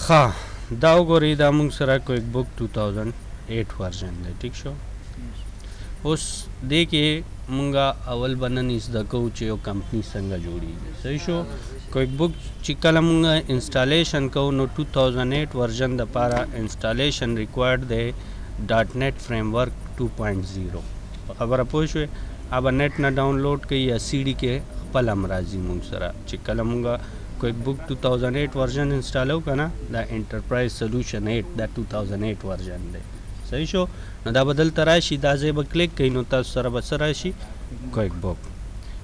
ها دا وګورئ دا موږ سره کویک بک 2008 ورژن دی ټیک شو. اوس دې کې مونږه اول بنن زده کوو چې یو کمپنی څنګه جوړیږي. صحیح شو. کویک بک چې کله مونږ انسټالیشن کوو نو 2008 ورژن د پاره انسټالیشن ریکوایرډ دی ډاټ نیټ فریم ورک 2.0. خبره پوه شوې. اب نیټ نه ډاونلوډ کوي یا سی ډي کې خپل امراضي مونږ سره چې کله مونږه کویک بک 2008 ورژن انسټالو کنه دا انټرپرایز سولوشن 8 دا 2008 ورژن دی. صحیح شو. نو دا بدل تراشي دا ځای به کلیک کوي نو تاسو سره به څه راشي کویک بک.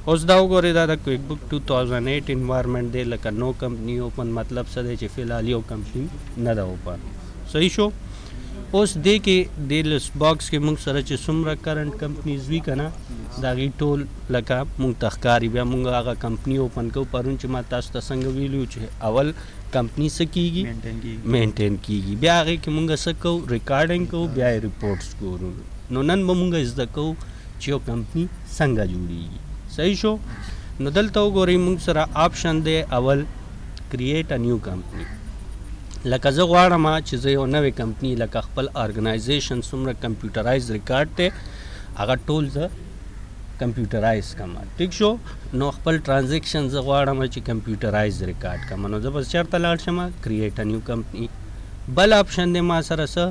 اوس دا وګورئ دا د کویک بک 2008 انوایرمنټ دی لکه نو کمپنی اوپن مطلب څه دی چې فی الحال یو کمپنی نه ده اوپن. صحیح شو. اوس دې کې د لیست باکس کې موږ سره چې څومره کرنٹ کمپنیز وي که نه د هغې ټول لکه موږ ته ښکاري. بیا موږ هغه کمپنی اوپن کوو. پرون چې ما تاسو ته څنګه ویلي چې اول کمپنی څه کېږي مینټین کېږي بیا هغې کې موږ څه کوو ریکارډنګ کوو بیا یې ریپورټس ګورو. نو نن به موږ زده کوو چې یو کمپنی څنګه جوړیږي. صحیح شو. نو دلته وګورئ موږ سره آپشن دی اول کریټ ا نیو کمپنی. لکه زه غواړم چې زه یو نوې کمپنی لکه خپل ارګنایزیشن څومره کمپیوټرایز ریکارډ دی هغه ټول زه کمپیوټرایز کړم. ټیک شو. نو خپل ټرانزیکشن زه غواړم چې کمپیوټرایز ریکارډ کړم. نو زه بس چېرته لاړ شم کریټ ا نیو کمپنی. بل آپشن دی ما سره څه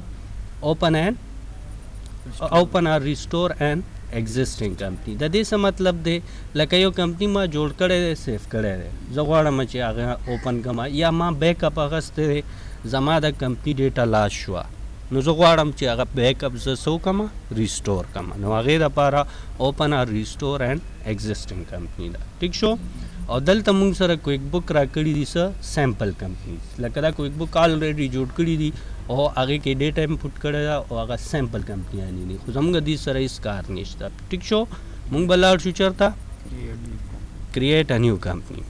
اوپن اور ریسټور این ایگزسټینګ کمپنی. د دې څه مطلب دی لکه یو کمپنی ما جوړ کړی دی سیف کړی دی زه غواړم چې هغه اوپن کړم یا ما بیک اپ اخیستی دی زما د کمپنی ډیټا لاس شوه نو زه غواړم چې هغه بیک اپ زه څه وکړم ریسټور کړم. نو هغې دپاره اوپن اور ریسټور اینډ ایگزسټینګ کمپنی ده. ټیک شو. او دلته موږ سره کویک بک را کړي دي څه سیمپل کمپنیز لکه دا کویک بک آلریډي جوړ کړي دي او هغې کې ډیټا امپوټ کړی ده او هغه سیمپل کمپنیانې دي خو زموږ دې سره هېڅ کار نشته. ټیک شو. موږ به لاړ شو چېرته کریټ ا نیو کمپنی.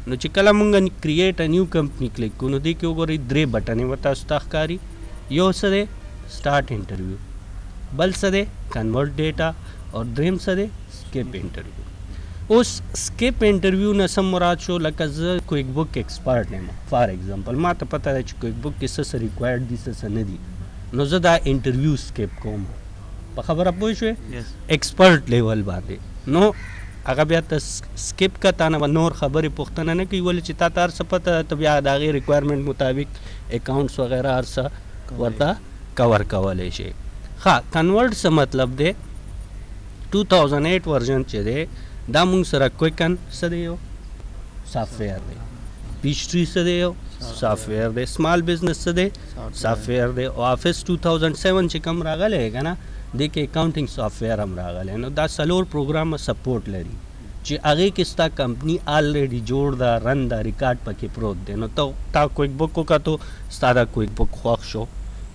نو چې کله موږ کریټ ا نیو کمپنی کلیک کوو نو دې کې وګورئ درې بټنې به تاسو ته ښکاري. یو څه دی سټارټ انټرویو بل څه دی کنورټ ډیټا او دریم څه دی سکپ انټرویو. اوس سکپ انټرویو نه څه مراد شو لکه زه کویک بک ایکسپرټ یم فار ایگزامپل ما ته پته ده چې کویک بک کې څه څه ریکوایرډ دي څه څه نه دي نو زه دا انټرویو سکپ کوم. په خبره پوه شوې ایکسپرټ لیول باندې. نو هغه بیا ته سکپ که تا نه به نور خبرې پوښتنه نه کوي ولې چې تا ته هر څه پته ته بیا د هغې ریکوایرمنټ مطابق اکاونټس وغیره هر څه ورته کور کولی شي. ښه کنورټ څه مطلب دی 2008 ورژن چې دی دا مونږ سره کویکن څه دی یو سافټویر دی. پیشټري څه دی یو سافټویر دی. سمال بزنس څه دی سافټویر دی. او آفس 2007 چې کوم راغلی که نه دې کې اکاونټینګ سافټویر هم راغلی. نو دا څلور پروګرامه سپورټ لري چې هغې کې ستا کمپني آلریډي جوړ ده رن ده ریکارډ پکې پروت دی. نو تا کویک بک وکتو ستا دا کویک بک خوښ شو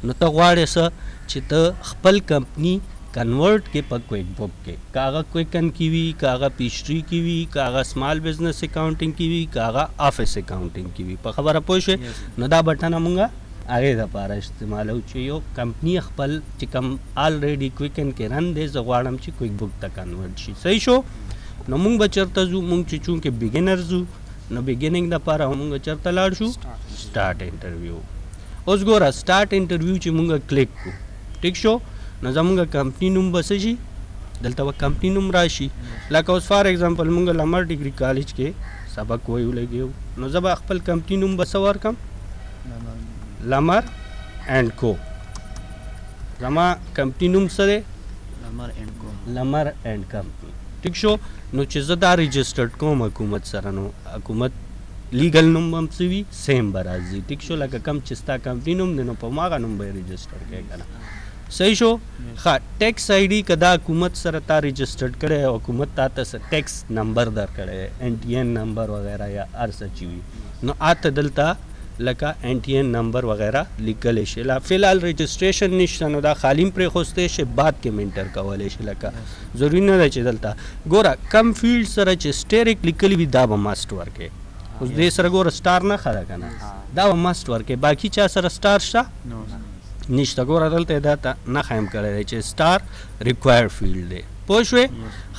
نو ته غواړې څه چې ته خپل کمپنی کنورټ کې په کویک بک کې که هغه کویکن کې وي که هغه پیشټري کې وي که هغه سمال بزنس اکاونټینګ کې وي که هغه آفس اکاونټینګ کې وي. په خبره پوه شوې. نو دا بټنه مونږه هغې دپاره استعمالو چې یو کمپنی خپل چې کوم آلریډي کویکن کې رن دی زه غواړم چې کویک بک ته کنورټ شي. صحیح شو. نو مونږ به چېرته ځو مونږ چې چونکې بګینرز وو نو بګیننګ دپاره مونږ چېرته لاړ شو سټارټ انټرویو. اوس ګوره سټارټ انټرویو چې مونږ کلیک کړو ټیک شو نو زمونږ کمپنی نوم به څه شي دلته به کمپنی نوم راشي. لکه اوس فار ایگزامپل مونږ لمر ډګري کالج کې سبق ویو لګیو نو زه به خپل کمپنی نوم به څه ورکړم لمر اینډ کو. زما کمپنی نوم څه دی لمر اینډ کمپنی. ټیک شو. نو چې زه دا رجسټرډ کوم حکومت سره نو حکومت لیګل نوم هم څه وي سیم به راځي. ټیک شو. لکه کم چې ستا کمپنی نوم دی نو په هماغه نوم به یې رجسټر کوې که نه. صحیح شو. ښه ټیکس آی ډي که دا حکومت سره تا رجسټرډ کړی او حکومت تا ته ټیکس نمبر در کړی این ټي این نمبر وغیره یا هر څه چې وي نو اته دلته لکه این ټي این نمبر وغیره لیکلی شي. فی الحال رجسټریشن نشته نو دا خالی هم پرېښوستی شي بعد کې هم انټر کولی شي. لکه ضروري نه ده چې دلته ګوره کم فیلډ سره چې سټیریک لیکلي وي دا به ماسټ ورکړي. اوس دې سره ګوره سټار نه ښه ده که نه دا به ماسټ ورکړي. باقي چا سره سټار شته نشته. ګوره دلته دا نښه هم کړی دی چې سټار ریکوایرډ فیلډ دی. پوه شوې.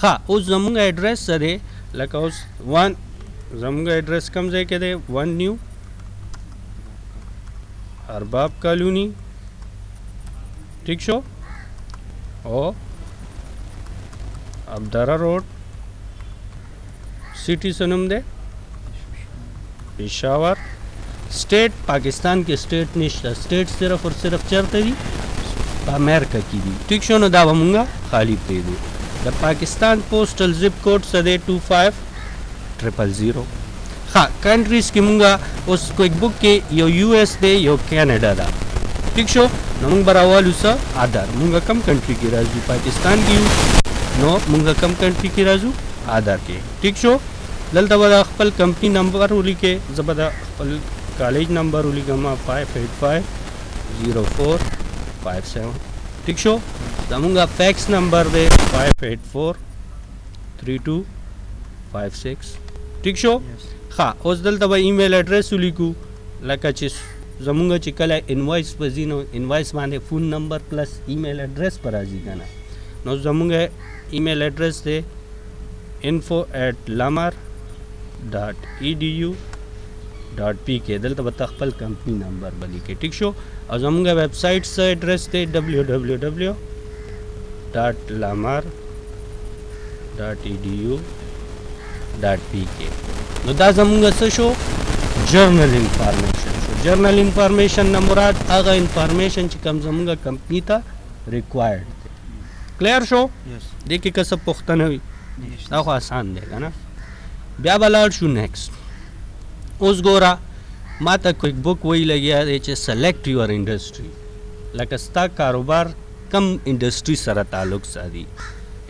ښه اوس زموږ ایډرس څه دی لکه اوس زموږ ایډرس کوم ځای کې دی 1 نیو ارباب کالونی ٹھیک شو او ابدارا روڈ سٹی سنم دے پشاور स्टेट पाकिस्तान के स्टेट नशता स्टेट सिर्फ और सिर्फ चरते दी अमेरिका की दी ठीक शो न दावा मुंगा खाली पे दी द पाकिस्तान पोस्टल जिप कोड सदे 25000 हाँ कंट्रीज की मुंगा उस क्विक बुक के यो यूएस दे यो कनाडा दा ठीक शो नमुंग बरावालू सा आधार मुंगा कम कंट्री की राजू पाकिस्तान की नो मुंगा कम कंट्री की राजू आधार के ठीक शो दलता बदा खपल कंपनी नंबर उली के जबदा खपल कॉलेज नंबर उली गमा 5850457 ठीक शो दमुंगा फैक्स नंबर दे 5843256 ठीक शो हाँ उस दल तब ईमेल एड्रेस उली को लका चिस जमुंगा चिकला इनवॉइस बजीनो इनवॉइस माने phone number plus email address पर आजी गाना नो जमुंगा ईमेल एड्रेस दे info@lamar.edu.pk दल तब तखपल कंपनी नंबर बली के ठीक शो और जमुंगा वेबसाइट से एड्रेस दे www.lamar.edu.pk नो दा जमुंगा से शो जर्नल इंफॉर्मेशन न मुराद आगा इंफॉर्मेशन च कम जमुंगा कंपनी था रिक्वायर्ड क्लियर शो देखिए का सब पुख्ता हुई ना आसान देगा ना ब्या बलाड शू नेक्स्ट उस गोरा माता क्विक बुक वही लगी है सेलेक्ट योर इंडस्ट्री लकस्ता कारोबार कम इंडस्ट्री सरा ताल्लुक सादी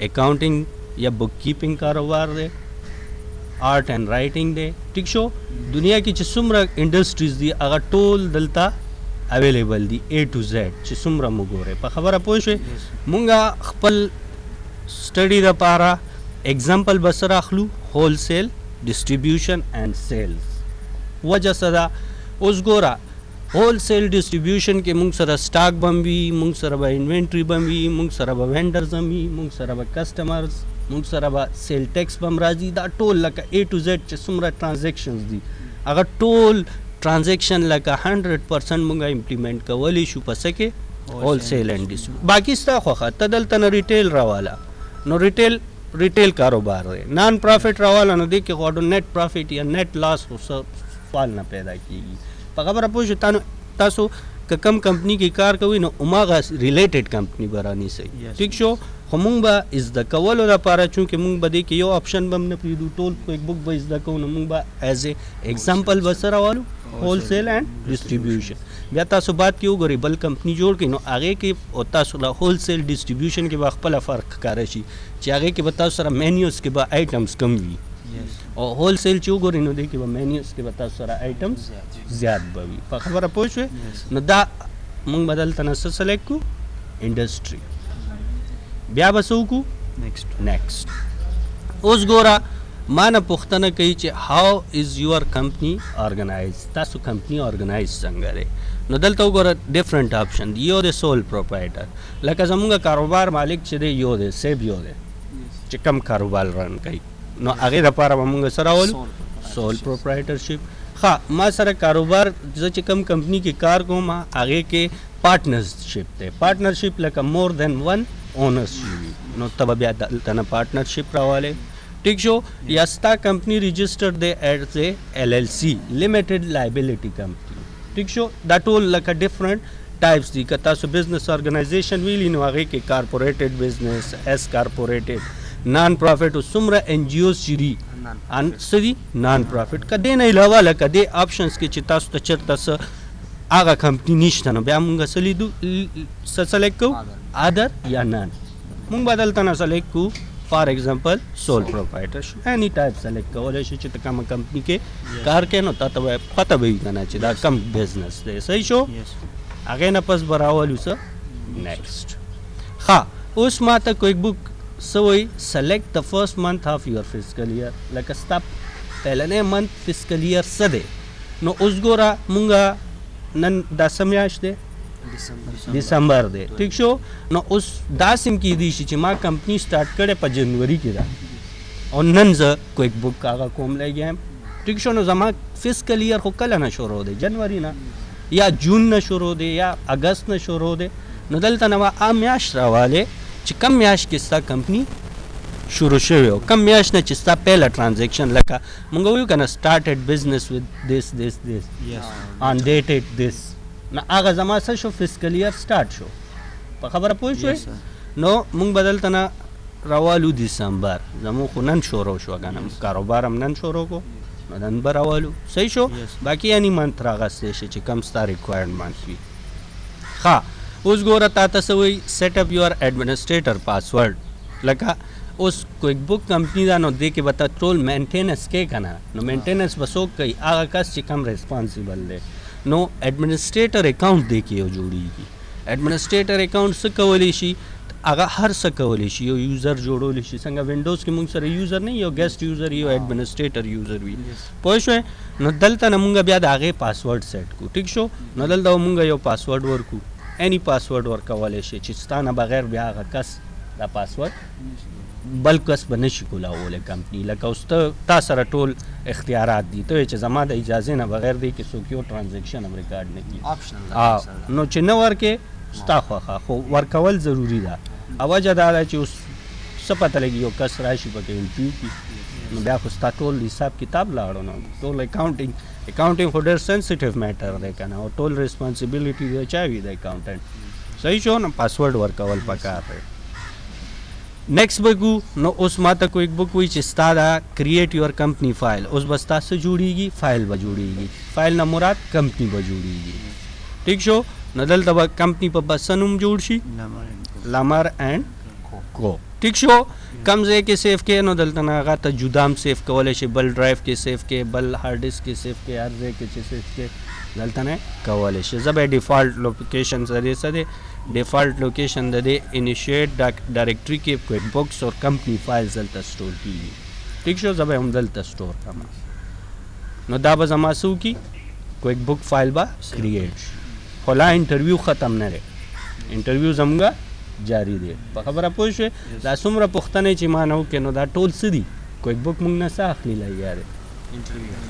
अकाउंटिंग या बुक कीपिंग कारोबार दे आर्ट एंड राइटिंग दे ठीक शो दुनिया की चिसुमरा इंडस्ट्रीज दी अगर टोल दलता अवेलेबल दी A to Z चिसुमरा मुगोरे पर खबर पोशे मुंगा खपल स्टडी द पारा एग्जाम्पल बसर अखलू होलसेल डिस्ट्रीब्यूशन एंड सेल्स वजह सदा उस गोरा होलसेल डिस्ट्रीब्यूशन के मुंग सरा स्टॉक बम्बी मुंग सरा इन्वेंट्री बम्बी मुंग सरा वेंडर्स बम्बी मुंग सरा कस्टमर्स मुंग सरा सेल टैक्स बम राजी दा टोल लका A to Z सुमरा ट्रांजैक्शंस दी अगर टोल ट्रांजैक्शन लका 100% मुंगा इम्प्लीमेंट का वली शू पसके होलसेल एंड डिस्ट्रीब्यूशन बाकी स्टा खोखा तदल तना रिटेल रवाला नो रिटेल कारोबार है नॉन प्रॉफिट रवाला न देख के गॉडो नेट प्रॉफिट या नेट लॉस हो सब सवाल न पैदा कीगी पखबर पूछ तासो कम कंपनी की कार कोई न उमागा रिलेटेड कंपनी बरानी सही ठीक शो हमंग बा इज द कवलो दा पारा चूंकि मुंग बदे के यो ऑप्शन बम न प्रीदू टोल को एक बुक बा इज द को न मुंग बा एज ए एग्जांपल बसरा वालू होलसेल एंड डिस्ट्रीब्यूशन बया तासो बात क्यों गोरी बल कंपनी जोड़ के नो आगे के ओता सुला होलसेल डिस्ट्रीब्यूशन के वक्त पला फर्क कारशी च आगे के बताओ सरा मेन्यूज के बा आइटम्स कम भी और होलसेल चो गोरी नो दे के बा मेन्यूज के बताओ सरा आइटम्स ज्यादा बवी पर खबर पोछे न दा मुंग बदल तना सेलेक्ट को इंडस्ट्री ब्या बसो को नेक्स्ट उस गोरा माना पुख्तना कही चे how is your company organize तासु कंपनी ऑर्गेनाइज संगरे नो दलतो गोरा डिफरेंट ऑप्शन यो दे सोल प्रोप्राइटर लका जमुंगा कारोबार मालिक चे दे यो दे सेब यो दे चे कम कारोबार रन कही नो आगे द पारा मुंगा सरावल सोल प्रोप्राइटरशिप हाँ मा सरा कारोबार चे कम कंपनी की कार को मा आगे के पार्टनरशिप थे पार्टनरशिप लका मोर देन वन ओनरशिप नो तब ब्या तना पार्टनरशिप रावाले ठीक शो यास्ता कंपनी रजिस्टर्ड दे as a LLC limited liability company ठीक शो दैट ऑल लका डिफरेंट टाइप्स दी कता सो बिजनेस ऑर्गेनाइजेशन वीली नो आगे के कारपोरेटेड बिजनेस एस कारपोरेटेड नॉन प्रॉफिट सुमरा NGO सीरी अन सदी नॉन प्रॉफिट का दे नहीं लवा लका दे ऑप्शंस के चितास त चरता स आगा कंपनी निश्ता न ब्या मुंगा सलीदु सेलेक्ट को अदर या नॉन मुंग बदलता न सेलेक्ट को for example sole proprietorship any type select का ओले चित कम कंपनी के कार के नो तब पता भी करना चाहिए कम बिजनेस दे सही शो आगे न पस बरावलू स नेक्स्ट हाँ उस माता क्विक बुक सोई select the first month of your physical year like stop पहले मंथ फिजिकल ईयर सदे नो उस गोरा मुंगा नन दसम्याश दे दिसंबर दे ठीक शो नो उस दासिम की दिशी ची माँ कंपनी स्टार्ट करे पर जनवरी की दा और नंज क्विक बुक का कोम ले गए ठीक शो नो जमा फिजिकल ईयर हो कल ना शुरू हो दे जनवरी ना یا جون نه شروع دی یا اگست نه شروع دی نو دلته نه میاشت راواله چې کم میاشت کې ستا کمپنی شروع شوی او کم میاشت نه چې ستا پهله ټرانزیکشن لکه مونږ وایو که نه started business with this on dated this نو هغه زما څه شو فسکل ایر سټارټ شو په خبره پوه شوې نو مونږ به دلته نه راوالو دسمبر زموږ خو نن شروع شو که نه کاروبار هم نن شروع کو نو نن به راوالو صحیح شو باقي اني منت راغستی شي چې کم ستا ریکوایرډ منت وي ښه اوس ګوره تا ته څه وایي سیټ اپ یور ایډمنسټریټر پاسورډ لکه اوس کویک بک کمپنی دا نو دې کې به ته ټول مینټیننس کې که نه نو مینټیننس به څوک کوي هغه کس چې کم ریسپانسیبل دی نو ایډمنسټریټر اکاؤنٹ دی کې یو جوړیږي ایډمنسټریټر اکاؤنٹ څه کولی شي هغه هر څه کولی شي یو یوزر جوړولی شي څنګه وینډوز کې مونږ سره یوزر نه یو ګیسټ یوزر یو ایډمنسټریټر یوزر وي پوه شوې نو دلته نه مونږ بیا د هغې پاسورډ سیټ کړو ټیک شو نو دلته مونږ یو پاسورډ ورکړو اني پاسورډ ورکولی شي چې ستا نه بغیر بیا هغه کس دا پاسورډ بل کس به نشي کولاولی کمپني لکه اوس تا سره ټول اختیارات دي ته چې زما د اجازې نه بغیر دی کې څوک یو ټرانزیکشن هم ریکارډ نه کړي نو چې نه ورکې ستا خوښه خو ورکول ضروري ده وجه دا ده چې اوس څه پته لګي یو کس راشي پکې انټرویو کړي نو بیا خو ستا ټول حساب کتاب لاړو نو ټول اکاؤنټینګ خو ډېر سینسیټیو میټر دی که نه او ټول ریسپانسیبلټي د چا وي د اکاؤنټنټ صحیح شو نو پاسورډ ورکول پکار دی نیکسٹ بگو نو اوس ما ته کویک بک وایي چې ستا دا کریټ یور کمپنی فایل اوس به ستا څه جوړیږي فایل به جوړیږي فایل نه مراد کمپنی به جوړیږي ټیک شو نو دلته به کمپنی په بس نوم جوړ شي لامر اینڈ کو ټیک شو کم ځای کې سیف کې نو دلته نه هغه ته جدا هم سیف کولی شي بل ډرایو کې سیف کې بل هارډ ډسک کې سیف کې هر ځای کې چې سیف کې دلته نه کولی شي زه به ډیفالټ لوکیشن سره څه دی ډیفالټ لوکیشن د دې انیشیټ ډایرکټري کې کویک بکس اور کمپنی فایلز دلته سټور کېږي ټیک شو زه به هم دلته سټور کړم نو دا به زما څه وکړي کویک بک فایل به کریټ شي خو لا انټرویو ختم نه دی انټرویو زموږ جاری دی په خبره پوه شوې دا څومره پوښتنې چې ما نه وکړې نو دا ټول څه دي کویک بک موږ نه څه اخلي لګیا دی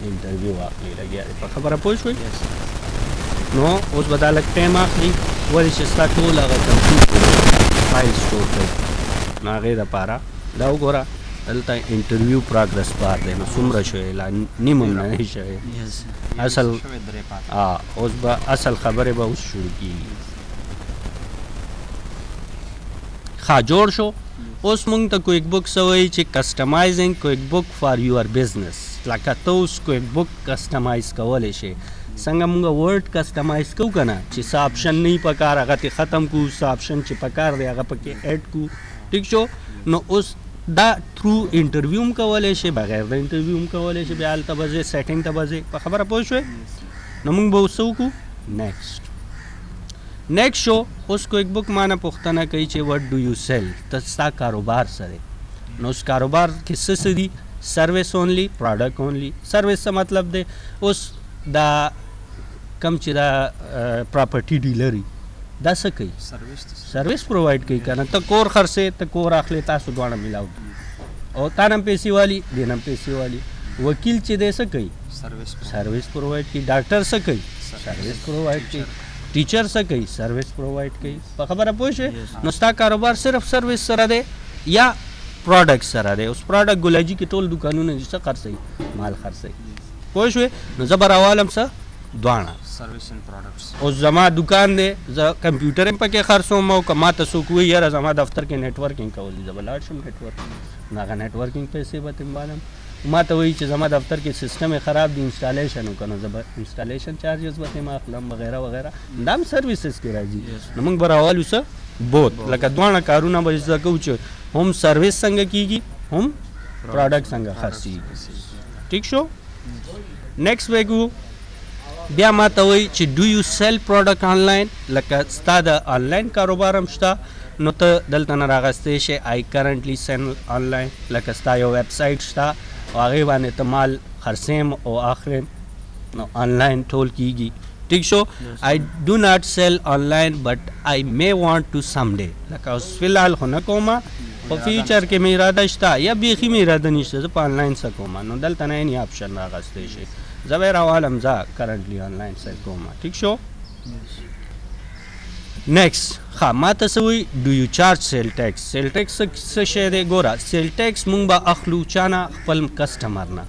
انټرویو اخلي لګیا دی په خبره پوه شوې نو اوس به دا لږ ټایم اخلي ولې چې ستا ټول هغه کمپیوټر فایل سټور کوي نو هغې دپاره دا وګوره دلته انټرویو پروګرس بار دی نو څومره شوی لا نیم هم نه دی شوی اصل اوس به اصل خبرې به اوس شروع کېږي ښه جوړ شو اوس مونږ ته کویک بک څه وایي چې کسټمایزینګ کویک بک فار یور بزنس لکه ته اوس کویک بک کسټمایز کولی شي څنګه مونږ ورډ کسټمایز کوو که نه چې څه آپشن نه وي پکار هغه ترې ختم کړو څه آپشن چې پکار دی هغه پکې ایډ کړو ټیک شو نو اوس دا تھرو انټرویو هم کولی شي بغیر د انټرویو هم کولی شي بیا هلته به ځې سیټینګ ته به ځې په خبره پوه شوې نو مونږ به اوس څه وکړو نیکسٹ شو اوس کویک بک ما نه پوښتنه کوي چې وٹ ډو یو سیل ته ستا کاروبار څه دی نو اوس کاروبار کې څه دي سروس اونلی پروډکټ اونلی سروس څه مطلب دی اوس دا کم چې دا پراپرټي ډیلري دا څه کوي سروس پرووایډ کوي که نه ته کور خرڅې ته کور اخلې تاسو دواړه ملاو او تا نه هم پیسې والي دې نه هم پیسې والي وکیل چې دی څه کوي سروس پرووایډ کوي ډاکټر څه کوي سروس پرووایډ کوي ټیچر څه کوي سروس پرووایډ کوي په خبره پوه شوې نو ستا کاروبار صرف سروس سره دی یا پروډکټ سره دی اوس پروډکټ ګولاجي کې ټول دوکانونه دي څه خرڅوي مال خرڅوي پوه شوې نو زه به راوالم څه دواړه اوس زما دکان دی زه کمپیوټر هم پکې خرڅوم او که ما ته څوک وایي یاره زما دفتر کې نیټورکینګ کول دي زه به لاړ شم نیټورکینګ نو هغه نیټورکینګ پیسې به ترې بالم ما ته وایي چې زما دفتر کې سیسټم یې خراب دی انسټالیشن وکړه نو زه به انسټالیشن چارجز به ترې اخلم وغیره وغیره دا هم سروسز کې راځي نو موږ به راوالو څه بوت لکه دواړه کارونه به زده کوو چې هم سروس څنګه کېږي هم پروډکټ څنګه خرڅېږي ټیک شو نیکسٹ ویګو بیا ما ته وایي چې ډو یو سیل پروډکټ آنلاین لکه ستا د آنلاین کاروبار هم شته نو ته دلته نه راغستی شي آی کرنټلی سیل آنلاین لکه ستا یو ویب سایټ شته او هغې باندې ته مال خرڅیم او اخلم نو آنلاین ټول کېږي ٹھیک شو آئی ڈو ناٹ سیل آن لائن بٹ آئی مے وانٹ ٹو سم ڈے لکه اوس فی الحال خو نه کومه په فیوچر کې مې اراده شته یا بیخي مې اراده نشته زه په آنلاین څه کومه نو دلته نه یې اپشن راغستی شي زه به یې راوالم زه کرنټلی آنلاین سیل کوم ټیک شو نیکسټ ښه ما ته څه وایي ډو یو چارج سیل ټیکس سیل ټیکس څه شی دی ګوره سیل ټیکس مونږ به اخلو چا نه خپل کسټمر نه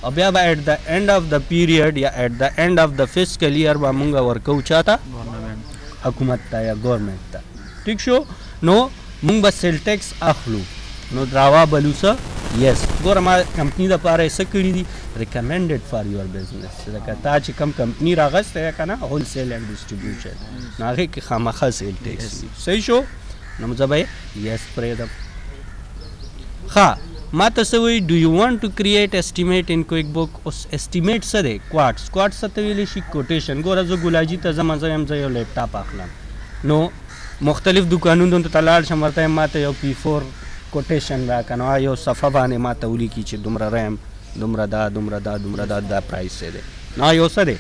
او بیا به ایټ د اینډ آف د پیریډ یا ایټ د اینډ آف د فسکل ایئر به مونږ ورکوو چا ته حکومت ته یا ګورمنټ ته ټیک شو نو مونږ به سیل ټیکس اخلو نو راوا بلو څه یس ګوره ما کمپني دپاره یې څه کړي دي ریکمنډډ فار یور بزنس لکه تا چې کوم کمپني راغستی دی که نه هول سیل اینډ ډسټریبیوشن نو هغې کې خامخا سیل ټیکس وي صحیح شو نو زه به یې یس پرېږدم ښه ما ته څه وایي ډو یو وانټ ټو کریټ اسټیمیټ ان کویک بک اوس اسټیمیټ څه دی کوارټ څه ته ویلی شي کوټیشن ګوره زه ګلاجي ته ځم زه یم زه یو لیپټاپ اخلم نو مختلف دکانونو ته لاړ شم ورته یم ما ته یو P4 کوټیشن راکړه نو یو صفحه باندې ما ته ولیکي چې دومره ریم دومره دا پرایس دی نو یو څه دی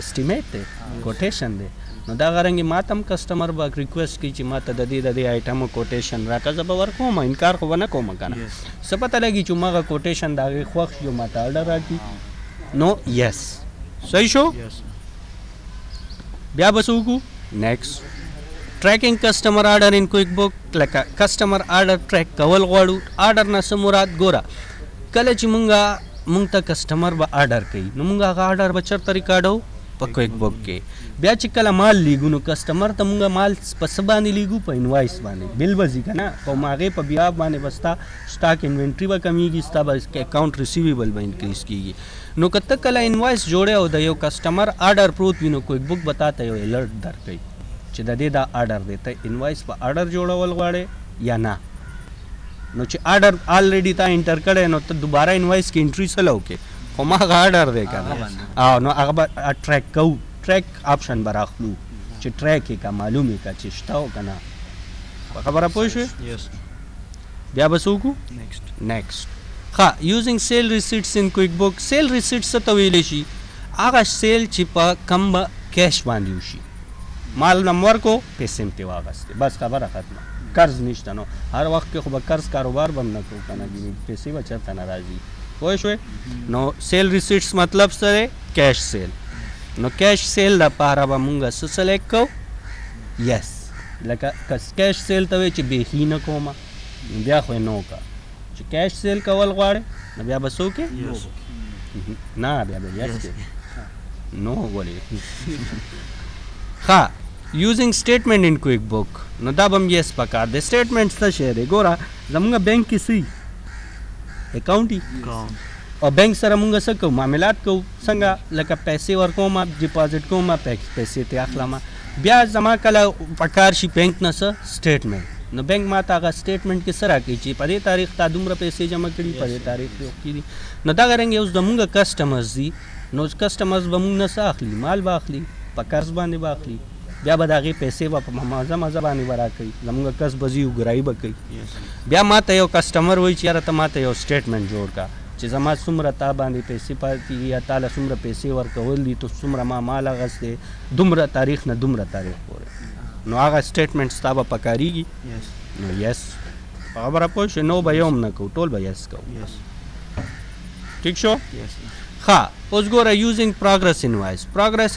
اسټیمیټ دی کوټیشن دی نو دا غرنګې ما ته هم کسټمر به ریکویسټ کوي چې ما ته د دې آیټمو کوټیشن راکړه زه به ورکوم انکار خو به نه کوم که نه څه پته لګي چې مغه کوټیشن د هغې خوښ شي ما ته آرډر راکړي نو یس صحیح شو بیا به څه وکړو نیکسټ ټریکینګ کسټمر آرډر ان کویک بک لکه کسټمر آرډر ټریک کول غواړو آرډر نه څه مراد ګوره کله چې مونږ ته کسټمر به آرډر کوي نو مونږ هغه آرډر به چېرته ریکارډو په کویک بک کې بیا چې کله مال لیږو نو کسټمر ته مونږ مال په څه باندې لیږو په انوایس باندې بل به ځي که نه په هغې په بیا باندې به ستا سټاک انوینټري به کمیږي ستا به اکاونټ ریسیویبل به انکریز کېږي نو که ته کله انوایس جوړې او د یو کسټمر آرډر پروت وي نو کویک بک به تا ته یو الرټ درکوي چې د دې دا آرډر دی ته انوایس په آرډر جوړول غواړې یا نه نو چې آرډر آلریډي تا انټر کړی نو ته دوباره انوایس کې انټري څه له وکړې خو ما هغه آرډر دی که نه نو هغه به ټریک کوو ټریک آپشن به راخلو چې ټریک یې که معلوم یې که چې شته او که نه په خبره پوه شوې بیا به څه وکړو نیکسټ ښه یوزینګ سیل ریسیټس ان کویک بک سیل ریسیټ څه ته ویلی شي هغه سیل چې په کم به کیش باندې وشي مال نم ورکو پیسې م ترې واخیستې بس خبره ختمه قرض نشته نو هر وخت کې خو به قرض کاروبار به هم نه کوو که نه پیسې به چېرته نه راځي پوه شوې نو سیل ریسیټس مطلب څه دی کیش سیل نو کیش سیل دپاره به مونږ څه سلیکټ کوو یس لکه که کیش سیل ته وایي چې بیخي نه کومه نو بیا خو یې نو که چې کیش سیل کول غواړې نو بیا به څه وکړې نه بیا به یس کې نو ولې ښه یوزینګ سټیټمنټ ان کویک بک نو دا به هم یس پکار دی سټیټمنټ څه شی دی ګوره زمونږ بینک کې څه اکاونټ او بینک سره مونږ څه کوو معاملات کوو څنګه لکه پیسې ورکوم ډپازټ کوم پیسې ترې اخلم بیا زما کله پکار شي بینک نه څه سټیټمنټ نو بینک ما ته هغه سټیټمنټ کې څه راکوي چې په دې تاریخ تا دومره پیسې جمع کړي په دې تاریخ کې دي نو دا رنګې اوس زمونږ کسټمرز دي نو کسټمرز به مونږ نه څه اخلي مال به اخلي په قرض باندې به اخلي بیا به د هغې پیسې به په مزه باندې به راکوي زمونږ کس به ځي ګرایي به کوي بیا ما ته یو کسټمر وایي چې یاره ته ما ته یو سټیټمنټ جوړ کړه چې زما څومره تا باندې پیسې پاتې دي یا تاله څومره پیسې ورکول دي تو څومره ما مال اخیستی دومره تاریخ نه دومره تاریخ پورې نو هغه سټیټمنټ ستا به پکارېږي نو یس په خبره پوه شوې نو به یو هم نه کوو ټول به یس کوو ټیک شو ښه اوس ګوره یوزینګ پروګرس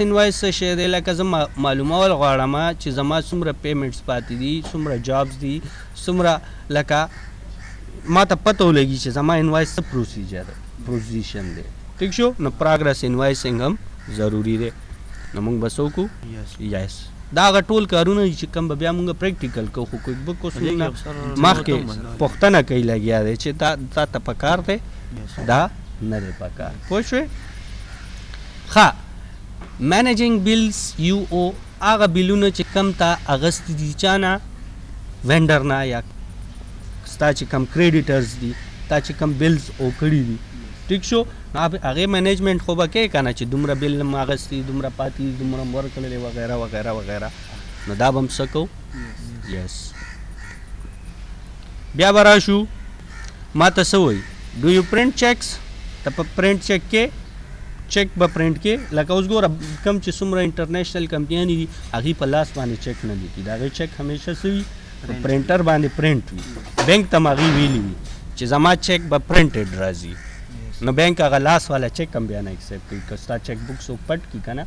انوایس څه شی دی لکه زه معلومول غواړم چې زما څومره پیمنټس پاتې دي څومره جابس دي څومره لکه ما ته پته ولګي چې زما انوایس څه پروسیجن دی ټیک شو نو پروګرس انوایسینګ هم ضروري دی نو موږ به څه وکړو یس دا هغه ټول کارونه دي چې کوم به بیا موږ پریکټیکل کوو خو کویک بک اوس موږ مخکې پوښتنه کوي لګیا دی چې تا ته پکار دی دا نه دی پکار پوه شوې ښه مینیجینګ بیلز یو او هغه بیلونه چې کم تا اغستې دي چا نه وینډر نه یا ستا چې کم کریډیټرز دي تا چې کم بیلز او کړي دي ټیک شو هغې مینیجمنټ خو به کوې که نه چې دومره بیل م اغستي دومره پاتې دي دومره م ورکړلې وغیره وغیره وغیره نو دا به هم څه کوو یس بیا به راشو ما ته څه وایي ډو یو پرنټ چیکس ته په پرنټ چیک کې چیک به پرنټ کې لکه اوس ګوره کم چې څومره انټرنیشنل کمپنیانې دي هغې په لاس باندې چیک نه لیکي د هغې چیک همیشه څه وي په پرنټر باندې پرنټ وي بینک ته م هغې ویلي وي چې زما چیک به پرنټډ راځي نو بینک هغه لاس والا چیک هم بیا نه ایکسپټ کوي که ستا چیک بک څوک پټ کړي که نه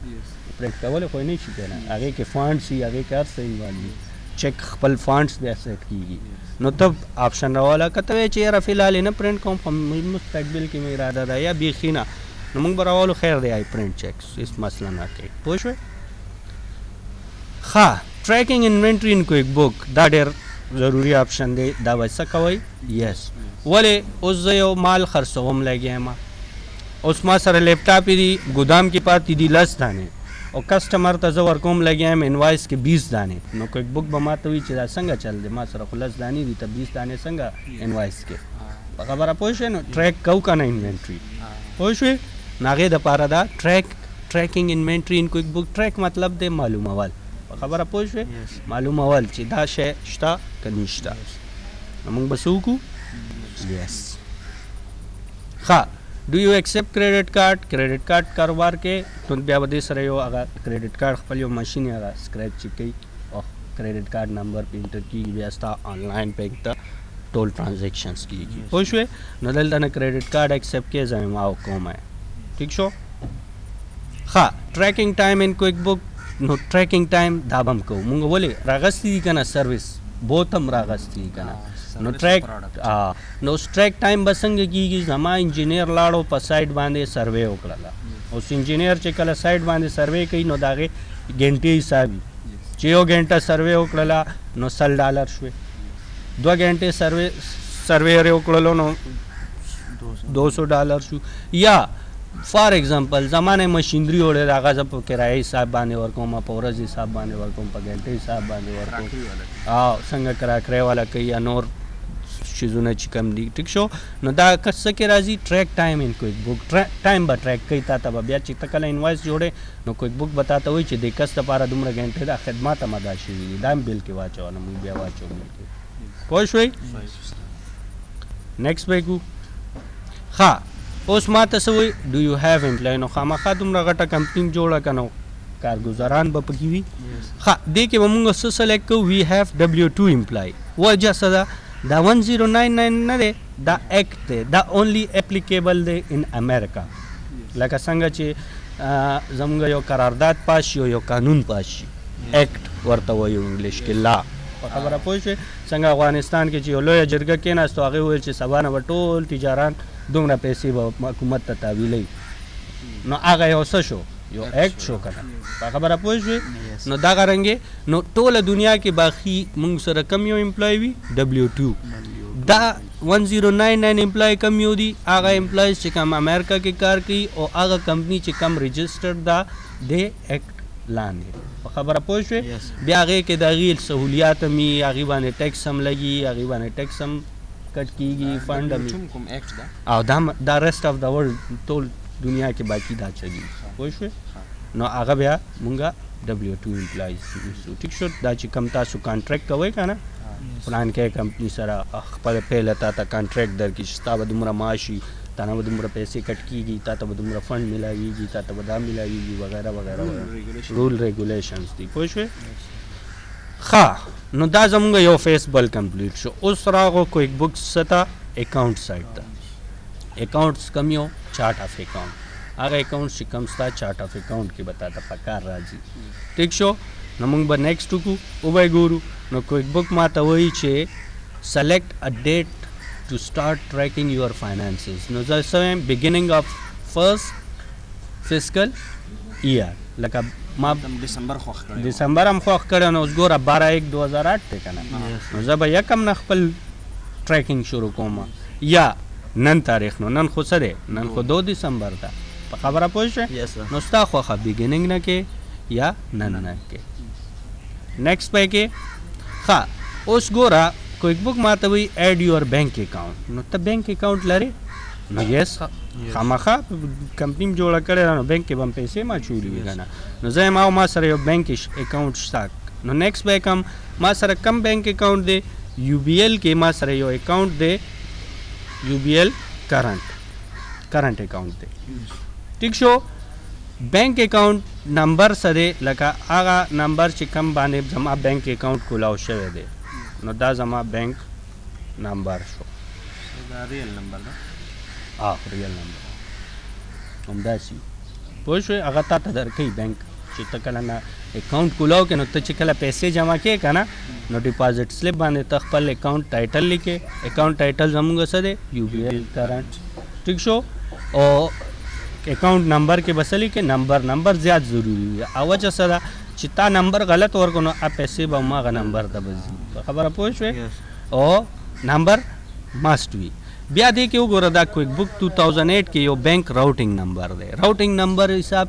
پرنټ کولی خو یې نه شي که نه هغې کې فانډس وي هغې کې هر څه انوالو وي چیک خپل فانډس بیا سیټ کېږي نو ته آپشن راواله که ته وایې چې یاره فلحال یې نه پرنټ کوم خو مستقبل کې مې اراده ده یا بیخي نه نو موږ به راولو خیر دی آی پرنټ چیکس هېڅ مسله نه کوي پوه شوې ښه ټریکینګ انوینټري ان کویک بک دا ډېر ضروري آپشن دی دا به څه کوئ یس ولې اوس زه یو مال خرڅوم لګیا یم اوس ما سره لیپټاپ دي ګودام کې پاتې دي 10 دانې او کسټمر ته زه ورکوم لګیا یم انوایس کې 20 دانې نو کویک بک به ما ته وایي چې دا څنګه چل دی ما سره خو 10 دانې دي ته 20 دانې څنګه انوایس کې په خبره پوه شوې نو ټریک کوو که نه انوینټري پوه شوې نو هغې دپاره دا ټریکینګ انوینټري ان کویک بک ټریک مطلب دی معلومول په خبره پوه شوې معلومول چې دا شی شته که نشته نو موږ به څه وکړو یس ښه ډو یو ایکسپټ کریډټ کارډ کریډټ کارډ کاروبار کې نو بیا به دې سره یو هغه کریډټ کارډ خپل یو ماشین یې هغه سکریچ چې کوي او کریډټ کارډ نمبر پې انټر کېږي بیا ستا آنلاین بینک ته ټول ټرانزیکشنز کېږي پوه شوې نو دلته نه کریډټ کارډ ایکسپټ کې زه ما کوم ٹھیک شو ښه ټریکینګ ټایم ان کویک بک نو ټریکینګ ټایم دا به هم کوو مونږ ولې راغستې دي که نه سروس بوت هم راغستې دي که نه نو ټریک نو اوس ټریک ټایم به څنګه کېږي زما انجینیر لاړو په سایټ باندې سروې وکړله اوس انجینیر چې کله سایټ باندې سروې کوي نو د هغې ګنټې حساب وي چې یو ګنټه سروې وکړله نو $100 شوې 2 ګنټې سروې یې وکړلو نو $200 شو یا فار ایگزامپل زمانه مشینری وړې د هغه زه په کرایې حساب باندې ورکوم په ورځ حساب باندې ورکوم په ګنټې حساب باندې ورکوم څنګه کرای والا کوي یا نور چیزونه چې کم دي ټیک شو نو دا څه کې راځي ټریک ټایم ان کویک بک ټایم به ټریک کوي تا ته به بیا چې ته کله انوایس جوړې نو کویک بک به تا ته وایي چې دې کس دپاره دومره ګنټې دا خدمات هم ادا شوي دي دا هم بل کې واچوله موږ بیا واچو بل کې پوه شوئ نیکسټ به کړو ښه اوس ما ته څه وایي ډو یو هیو امپلای نو خامخا دومره غټه کمپني جوړه که نو کارګزاران به پکې وي ښه دې کې به مونږ څه سلیکټ کوو وي هیو W2 امپلای وجه څه ده دا 1099 نه دی دا ایکټ دی دا اونلی اپلیکیبل دی ان امریکا لکه څنګه چې زموږ یو قرارداد پاس شي یو قانون پاس شي ایکټ ورته وایو انګلیش کې لا په خبره پوه شوې څنګه افغانستان کې چې یو لویه جرګه کېناستو هغې وویل چې سبا نه به ټول تجاران دومره پیسې به حکومت ته تحویلوي نو هغه یو څه شو یو ایکټ شو که نه په خبره پوه شوې نو دغه رنګې نو ټوله دنیا کې باقي موږ سره کم یو امپلای وي W2 دا 1099 امپلای کم یو دي هغه امپلایز چې کم امریکا کې کار کوي او هغه کمپني چې کم رجسټرډ ده د ایکټ لاندې په خبره پوه شوې بیا هغې کې د هغې سهولیات هم وي هغې باندې ټیکس هم لګي هغې باندې ټیکس هم کټ کېږي فنډ هم او دا رسټ اف د ورلډ ټول دنیا کې باقي دا چلي پوه شوې نو هغه بیا مونږه W2 امپلایز ټیک شو دا چې کم تاسو کانټریکټ کوئ که نه پلان کې کمپني سره خپل پهله تا ته کانټریکټ درکړي چې ستا به دومره معاش وي تا نه به دومره پیسې کټ کېږي تا ته به دومره فنډ میلاویږي تا ته به دا میلاویږي وغیره وغیره رول ریګولیشنز دي پوه شوې ښه نو دا زموږ یو فیس بل کمپلیټ شو اوس راغو کویک بکس ته اکاؤنټ سایټ ته اکاؤنټس کم یو چارټ آف اکاؤنټ هغه اکاؤنټ چې کم ستا چارټ آف اکاؤنټ کې به تا ته په کار راځي ټیک شو نو موږ به نیکسټ وکړو وبه یې ګورو نو کویک بک ما ته وایي چې سلیکټ ا ډیټ ټو سټارټ ټریکینګ یور فاینانسز نو زه څه وایم بګیننګ اف فرست فسکل ایئر لکه ما دسمبر هم خوښ کړی نو اوس ګوره 12/1/2008 دی که نه نو زه به یکم نه خپل ټریکینګ شروع کوم یا نن تاریخ نو نن خو څه دی نن خو 2 دسمبر ده په خبره پوه شوې نو ستا خوښه بګیننګ نه کې یا نن نه کې نیکسټ به کې ښه اوس ګوره کویک بک ما ته وایي ایډ یور بینک اکاؤنټ نو ته بینک اکاؤنټ لرې نو یس خامخا کمپنی جوړه کړې ده نو بینک کې به هم پیسې ما چولي وي که نه نو زه یم او ما سره یو بینک اکاؤنټ شته نو نیکسټ به کم ما سره کم بینک اکاؤنټ دی UBL کې ما سره یو اکاؤنټ دی UBL کرنٹ اکاؤنٹ دی ٹھیک شو بینک اکاؤنٹ نمبر سره لکه هغه نمبر چې کم باندې زما بینک اکاؤنٹ کولاو شوی دی نو دا زما بینک نمبر شو دا ریل نمبر ده ریل نمبر همداسې پوه شوې هغه تا ته درکوي بینک چې ته کله نه اکاونټ کولاو کې نو ته چې کله پیسې جمع کوې که نه نو ډپازټ سلیپ باندې ته خپل اکاونټ ټایټل لیکې اکاونټ ټایټل زموږ څه دی یو بی ایل کرنټ ټیک شو او اکاونټ نمبر کې بس لیکې نمبر زیات ضروری دی او وجه څه ده چې تا نمبر غلط ورکړو نو پیسې به هماغه نمبر ته به ځي خبره پوه شوې او نمبر ماسټ وي بیا دې کې وګوره دا کویک بک 2008 کې یو بینک راوټینګ نمبر دی راوټینګ نمبر حساب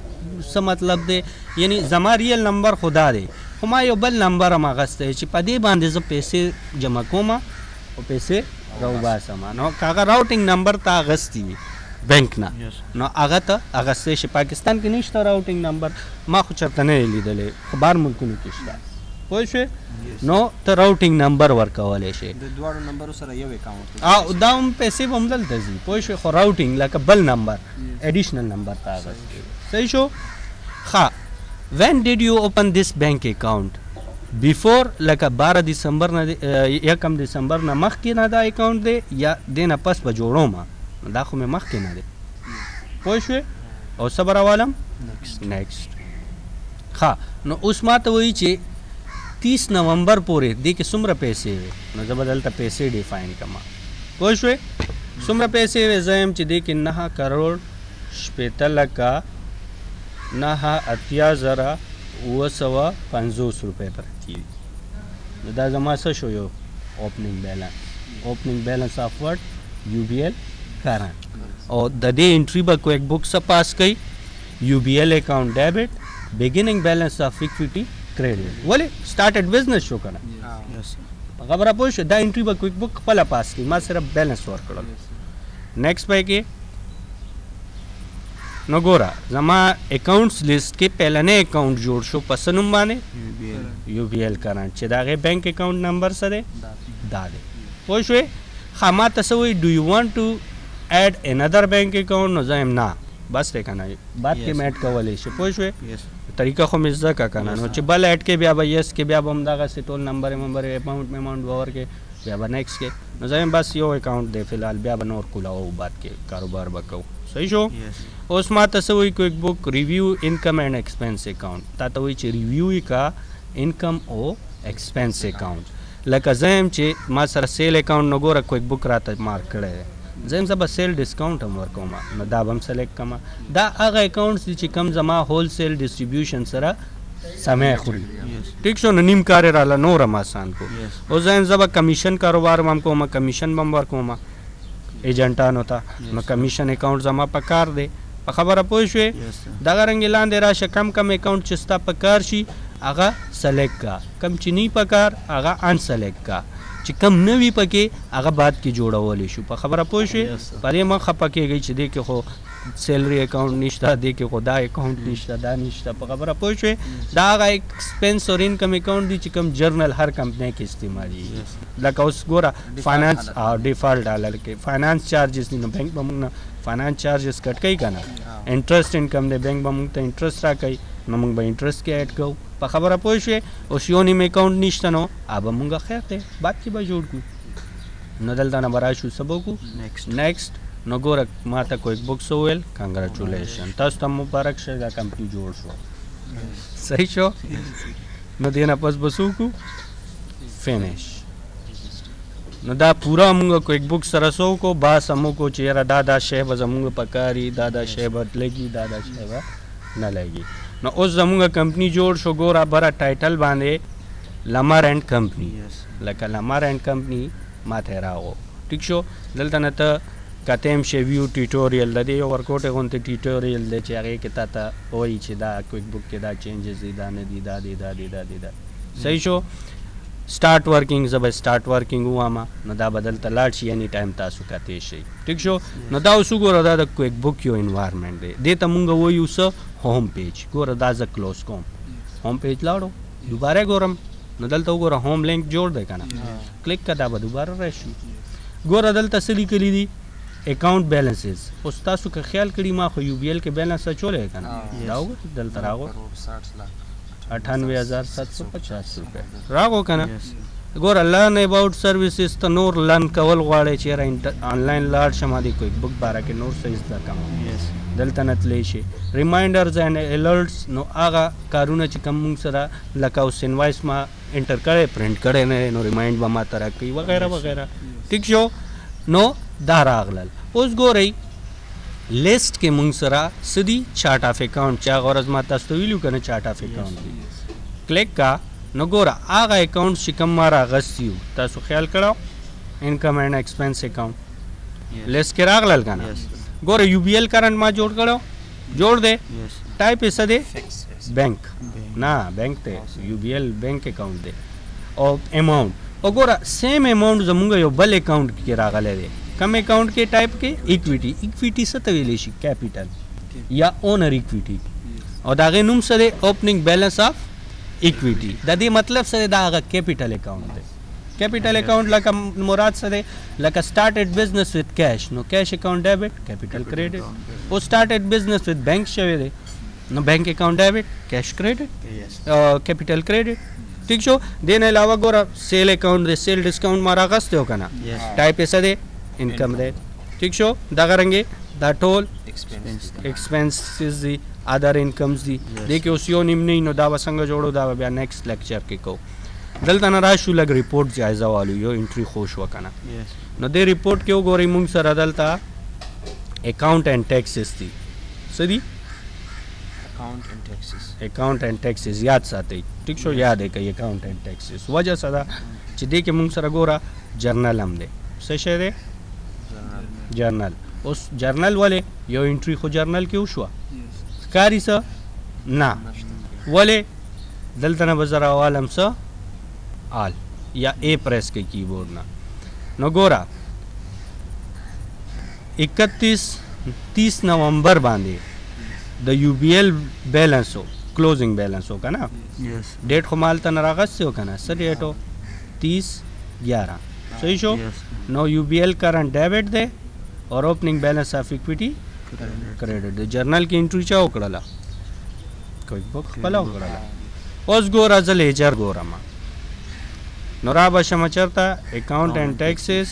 څه مطلب دی یعنی زما ریل نمبر خدا دی خو ما یو بل نمبر هم اخیستی چې په دې باندې زه پیسې جمع کوم او پیسې راوباسم نو که هغه راوټینګ نمبر ته اخیستی وي بینک نه نو هغه ته اخیستی شي پاکستان کې نشته راوټینګ نمبر ما خو چېرته نه یې لیدلی خو بهر ملکونو کې شته پوه شوې نو ته راوټینګ نمبر ورکولی شي د دواړو نمبرو سره یو اکاونټ او دا هم پیسې به هم دلته ځي پوه شوې خو راوټینګ لکه بل نمبر ایډیشنل نمبر ته اخیستی صحیح شو ښه when did you open this bank account before لکه 12 دسمبر نه 1 دسمبر نه مخکې نه دا اکاونټ دی یا دې نه پس به جوړوم دا خو مې مخکې نه دی پوه شوې او څه به راولم نیکسټ ښه نو اوس ما ته وایي چې 30 نومبر پورې دې کې څومره پیسې وي نو زه به دلته پیسې ډیفاین کړم پوه شوې څومره پیسې وي زه یم چې دې کې 9 کروڑ 80 لکه 9,80,950 روپۍ پرتې وي نو دا زما څه شو یو اوپننګ بیلنس آف وټ یو بی ایل کرنټ او د دې انټري به کویک بک څه پاس کوي یو بی ایل اکاؤنٹ ډیبٹ بگننگ بیلنس آف اکویټي کریډټ ولې سٹارټډ بزنس شو کنه خبره پوه شو دا انټري به کویک بک خپله پاس کوي ما صرف بیلنس ورکړل نیکسټ پای کې نو ګوره زما اکاؤنټس لیست کې پهلنی اکاؤنٹ جوړ شو په څه نوم باندې یو بی ایل کرنټ چې د هغې بینک اکاؤنٹ نمبر څه دی دا دی پوه شوې ښه ما ته څه وایي ډو یو وانټ ټو ایډ انادر بینک اکاؤنٹ نو زه یم نه بس دی که نه بعد کې م ایډ کولی شي پوه شوې طریقه خو مې زده کړه که نه نو چې بل ایډ کې بیا به یس کې بیا به همدغسې ټول نمبر اماؤنټ به ورکې بیا به نیکسټ کې نو زه یم بس یو اکاؤنٹ دی فلحال بیا به نور کولاو بعد کې کاروبار به کوو صحیح شو اوس ما ته څه وایي کویک بک ریویو انکم اینڈ ایکسپینس اکاؤنٹ تا ته وایي چې ریویو یې کا انکم او ایکسپینس اکاؤنٹ لکه زه یم چې ما سره سیل اکاؤنٹ نو ګوره کویک بک راته مارک کړی دی زه یم زه به سیل ډسکاؤنټ هم ورکوم نو دا به هم سلیکټ کړم دا هغه اکاؤنټس دي چې کم زما هول سیل ډسټریبیوشن سره سمې خوري ټیک شو نو نیم کار یې راله نور هم آسان کو اوس زه یم زه به کمیشن کاروبار هم کوم کمیشن به هم ورکوم ایجنټانو ته نو کمیشن اکاؤنٹ زما په کار دی په خبره پوه شوې دغه رنګې لاندې راشه کم اکاؤنٹ چې ستا په کار شي هغه سلیکټ کا کم چې نه په کار هغه ان سلیکټ کا چې کم نه وي پکې هغه بعد کې جوړولی شو په خبره پوه شوې په دې مه خفه کېږئ چې دې کې خو سیلري اکاؤنٹ نشته دې کې خو دا اکاؤنٹ نشته دا نشته په خبره پوه شوې دا هغه ایکسپینس اور انکم اکاؤنٹ دی چې کوم جرنل هر کمپنۍ کې استعمالېږي لکه اوس ګوره فاینانس ډیفالټ ډالر کې فاینانس چارجز دي نو بینک به موږ نه فاینانس چارجز کټ کوي که نه انټرسټ انکم دی بینک به موږ ته انټرسټ راکوي نو موږ به انټرسټ کې ایډ کوو په خبره پوه شوې اوس یو نیم اکاؤنٹ نشته نو به موږ خیر دی بعد کې به جوړ کړو نو دلته نه به راشو څه به وکړو نیکسټ نو ګوره ما ته کویک بک څه وویل کنګریچولیشن تاسو ته مبارک شه دا کمپني جوړ شو صحیح شو نو دې نه پس به څه وکړو فینش نو دا پورا مونږ کویک بک سره څه وکړو بحث هم وکړو چې یاره دا شی به زمونږ په کار وي دا شی به لګي دا شی به نه لګي نو اوس زمونږ کمپني جوړ شو ګوره بره ټایټل باندې لمر اینډ کمپني لکه لمر اینډ کمپني ماته راغو ټیک شو دلته نه ته کته هم شی ویو ټیوټوریل د دې یو ورکوټې غونته ټیوټوریل دی چې هغې کې تا ته وایي چې دا کویک بک کې دا چینجز دي دا نه دي دا دی دا دی دا دی دا صحیح شو سٹارټ ورکینګ زه به سٹارټ ورکینګ ووایم نو دا به دلته لاړ شي اني ټایم تاسو کتی شئ ټیک شو نو دا اوس وګوره دا د کویک بک یو انوایرمنټ دی دې ته مونږ وایو څه هوم پیج ګوره دا زه کلوز کوم هوم پیج لاړو دوباره ګورم نو دلته وګوره هوم لینک جوړ دی که نه کلیک که دا به دوباره راشي ګوره دلته څه لیکلي دي اکاؤنٹ بیلنسز اوس تاسو که خیال کړي ما خو یو بی ایل کې بیلنس اچولی که نه دا وګوره دلته راغو 98,750 روپے راغو که نه ګوره لرن اباؤټ سروسز ته نور لرن کول غواړئ چې یاره آنلاین لاړ شم د کویک بک باره کې نور څه زده کړم دلته نه تلی شي. ریمایندرز اینډ الرټس نو هغه کارونه چې کوم موږ سره لکه اوس انوایس ما انټر کړی پرنټ کړی نه نو ریمایند به ما ته راکوي وغیره وغیره. ټیک شو. نو دا راغلل. اوس ګورئ لیست کې موږ سره سدي چارټ اف اکاؤنٹ چې هغه ورځ ما تاسو ته ویلو که نه چارټ اف اکاؤنٹ دی کلیک کا نو ګوره هغه اکاؤنټ چې کوم ما راغستی و تاسو خیال کړو انکم اینډ ایکسپنس اکاؤنٹ لیست کې راغلل که نه ګوره یو بی ایل کرنٹ ما جوړ کړو جوړ دی ټایپ یې څه دی بینک نه بینک دی یو بی ایل بینک اکاؤنٹ دی او اماؤنٹ او ګوره سیم اماؤنٹ زمونږ یو بل اکاؤنٹ کې راغلی دی کم اکاؤنٹ کې ټایپ کې ایکویټي ایکویټي څه ته ویلی شي کیپیټل یا اونر ایکویټي او د هغې نوم څه دی اوپننګ بیلنس آف ایکویټي د دې مطلب څه دی دا هغه کیپیټل اکاؤنٹ دی کیپیټل اکاؤنٹ لکه مراد څه دی لکه سٹارټډ بزنس وذ کیش نو کیش اکاؤنٹ ډیبټ کیپیټل کریډټ او سٹارټډ بزنس وذ بینک شوی دی نو بینک اکاؤنٹ ډیبټ کیش کریډټ کیپیټل کریډټ ٹھیک شو. دې نه علاوه ګوره سیل اکاؤنٹ دی سیل ډسکاؤنٹ ما راغستی و که نه ټایپ یې څه دی انکم دی ٹھیک شو. دغه رنګې دا ټول ایکسپنسز دي ادر انکمز دي دې کې اوس یو نیم نه نو دا به څنګه جوړو دا به بیا نیکسټ لیکچر کې کوو. دلته نه راشو لږ ریپورټ جایزه والو یو انټري خو شوه که نه نو دې ریپورټ کې وګورئ موږ سره دلته اکاؤنٹ اینڈ ټیکسز دي څه دي اکاؤنٹ اینڈ ټیکسز یاد ساتئ ټیک شو یاد یې کوئ اکاؤنٹ اینڈ ټیکسز وجه څه ده چې دې کې موږ سره ګوره جرنل هم دی څه شی دی جرنل. اوس جرنل ولې یو انټري خو جرنل کې وشوه ښکاري څه نه ولې دلته نه به زه راوالم څه آل یا اے پریس کې کی بورډ نه نو ګوره 30 نومبر باندې د یو بی ایل بیلنس ہو کلوزنگ بیلنس ہو که نه ډیټ خو ما هلته نه راغستی و که نه څه ډیټ ہو 30/11 صحیح شو. نو یو بی ایل کرنٹ ډیبټ دی اور اوپننګ بیلنس آف ایکویټي کریډټ دی. جرنل کې انټري چا وکړله کویک بک خپله وکړله. اوس ګوره زه لیجر ګورم نو را به شمه چېرته اکاؤنٹ اینډ ټیکسز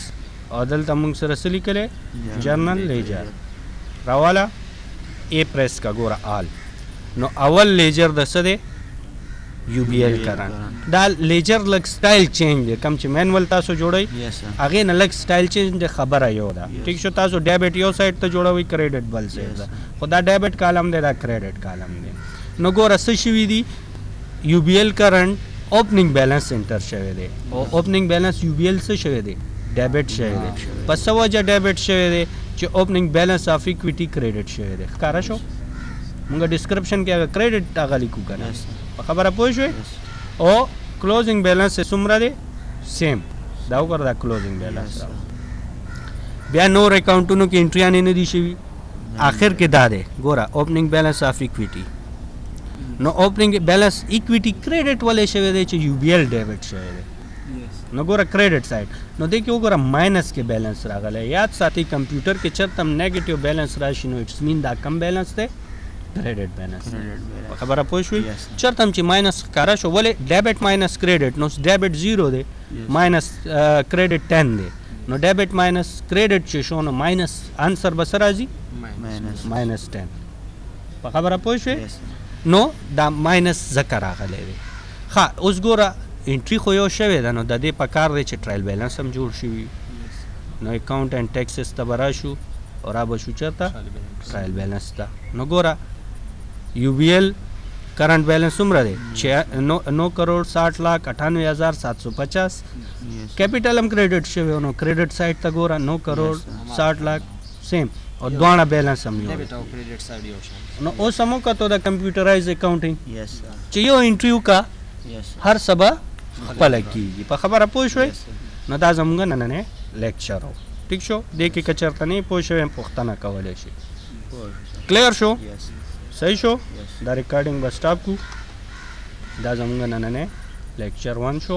او دلته موږ سره څه لیکلی جرنل لیجر راواله اے پریس کا ګوره آل نو اول لیجر د څه دی یو بی ایل کرنٹ دا لیجر لږ سټایل چینج دی کم چې مینول تاسو جوړئ هغې نه لږ سټایل چینج دی خبره یو ده ټیک شو. تاسو ډیبټ یو سایډ ته جوړوئ کریډټ بل سایډ ده خو دا ډیبټ کالم دی دا کریډټ کالم دی. نو ګوره څه شوي دي یو بی ایل کرنٹ اوپننګ بیلنس انټر شوی دی او اوپننګ بیلنس یو بی ایل څه شوی دی ډیبټ شوی دی په څه وجه ډیبټ شوی دی چې اوپننګ بیلنس آف ایکویټي کریډټ شوی دی ښکاره شو. مونږ ډسکرپشن کې هغه کریډټ هغه لیکو که نه په خبره پوه شوئ او کلوزنګ بیلنس یې څومره دی سیم دا وګوره دا کلوزنګ بیلنس بیا نور اکاؤنټونو کې انټریانې نه دي شوي آخر کې دا دی ګوره اوپننګ بیلنس آف ایکویټي نو اوپننګ بیلنس ایکویټي کریډټ ولې شوی دی چې یو بی ایل ډیبټ شوی دی نو ګوره کریډټ سایډ نو دې کې وګوره ماینس کې بیلنس راغلی. یاد ساتئ کمپیوټر کې چېرته هم نیګیټیو بیلنس راشي نو اټس مین دا کم بیلنس دی کریډټ بیلنس خبره پوه شوئ. چېرته هم چې ماینس ښکاره شو ولې ډیبټ ماینس کریډټ نو ډیبټ 0 دی ماینس کریډټ 10 دی نو ډیبټ ماینس کریډټ چې شو نو ماینس آنسر به څه راځي ماینس 10 په خبره پوه شوئ. نو دا ماینس ځکه راغلی دی. ښه اوس ګوره انټري خو یو شوې ده نو د دې په کار دی چې ټرایل بیلنس هم جوړ شوي نو اکاؤنٹ اینڈ ټیکسز ته به راشو او را به شو چېرته ټرایل بیلنس ته. نو ګوره یو بی ایل کرنٹ بیلنس څومره دی 9,60,98,750 کیپیټل هم کریډټ شوی نو کریډټ سایډ ته ګوره 9,60,00,000 سیم او دواړه بیلنس هم یو نو اوس هم وکتو د کمپیوټرایز اکاؤنټینګ چې یو انټري وکړه هر څه به خپله کېږي په خبره پوه شوئ. نو دا زموږ نننی لیکچر و ټیک شو. دې کې که چېرته نه پوه شوی پوښتنه کولی شي. کلیر شو صحیح شو. دا ریکارډینګ به سټاپ کړو. دا زموږ نننی لیکچر 1 شو.